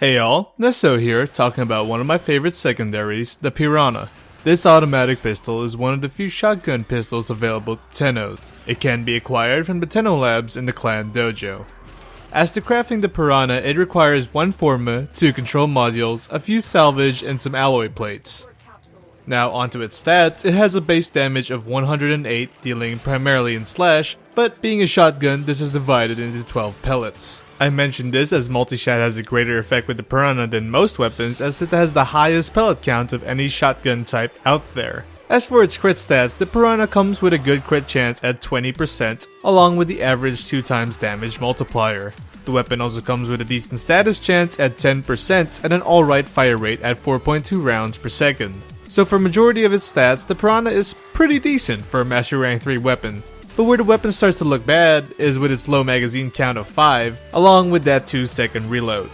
Hey y'all, Nesso here, talking about one of my favorite secondaries, the Pyrana. This automatic pistol is one of the few shotgun pistols available to Tenno. It can be acquired from the Tenno labs in the clan dojo. As to crafting the Pyrana, it requires one forma, 2 control modules, a few salvage, and some alloy plates. Now onto its stats, it has a base damage of 108, dealing primarily in slash, but being a shotgun, this is divided into 12 pellets. I mentioned this as multi-shot has a greater effect with the Pyrana than most weapons, as it has the highest pellet count of any shotgun type out there. As for its crit stats, the Pyrana comes with a good crit chance at 20%, along with the average 2 times damage multiplier. The weapon also comes with a decent status chance at 10% and an alright fire rate at 4.2 rounds per second. So for majority of its stats, the Pyrana is pretty decent for a Master Rank 3 weapon. But where the weapon starts to look bad is with its low magazine count of 5, along with that 2-second reload.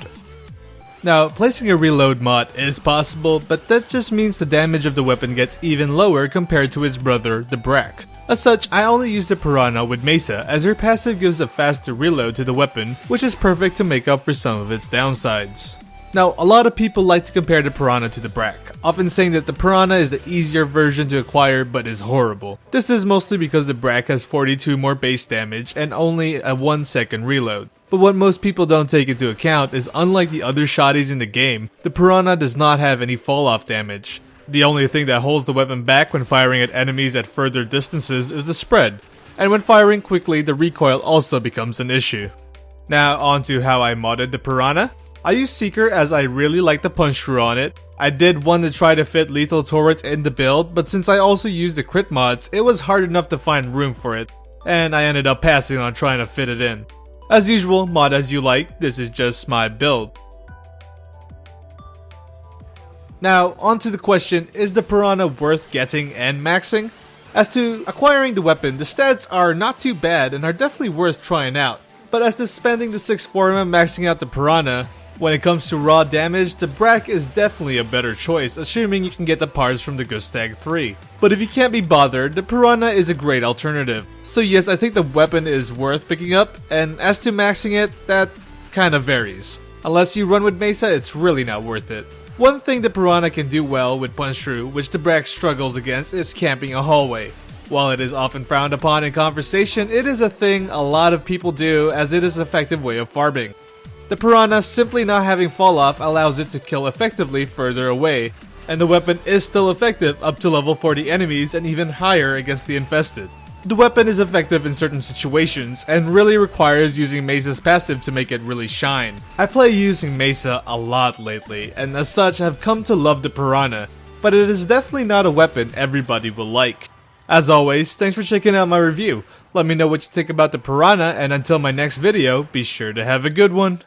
Now, placing a reload mod is possible, but that just means the damage of the weapon gets even lower compared to its brother, the Brak. As such, I only use the Pyrana with Mesa, as her passive gives a faster reload to the weapon, which is perfect to make up for some of its downsides. Now, a lot of people like to compare the Pyrana to the Brak, often saying that the Pyrana is the easier version to acquire but is horrible. This is mostly because the Brak has 42 more base damage and only a 1-second reload. But what most people don't take into account is, unlike the other shotties in the game, the Pyrana does not have any fall-off damage. The only thing that holds the weapon back when firing at enemies at further distances is the spread, and when firing quickly, the recoil also becomes an issue. Now onto how I modded the Pyrana. I use Seeker as I really like the punch through on it. I did want to try to fit lethal turret in the build, but since I also used the crit mods, it was hard enough to find room for it, and I ended up passing on trying to fit it in. As usual, mod as you like, this is just my build. Now, onto the question, is the Pyrana worth getting and maxing? As to acquiring the weapon, the stats are not too bad and are definitely worth trying out. But as to spending the 6 forma maxing out the Pyrana, when it comes to raw damage, the Brak is definitely a better choice, assuming you can get the parts from the Gustag 3. But if you can't be bothered, the Pyrana is a great alternative. So yes, I think the weapon is worth picking up, and as to maxing it, that kinda varies. Unless you run with Mesa, it's really not worth it. One thing the Pyrana can do well with punch through, which the Brak struggles against, is camping a hallway. While it is often frowned upon in conversation, it is a thing a lot of people do, as it is an effective way of farming. The Pyrana simply not having fall off allows it to kill effectively further away, and the weapon is still effective up to level 40 enemies and even higher against the infested. The weapon is effective in certain situations and really requires using Mesa's passive to make it really shine. I play using Mesa a lot lately, and as such have come to love the Pyrana, but it is definitely not a weapon everybody will like. As always, thanks for checking out my review. Let me know what you think about the Pyrana, and until my next video, be sure to have a good one.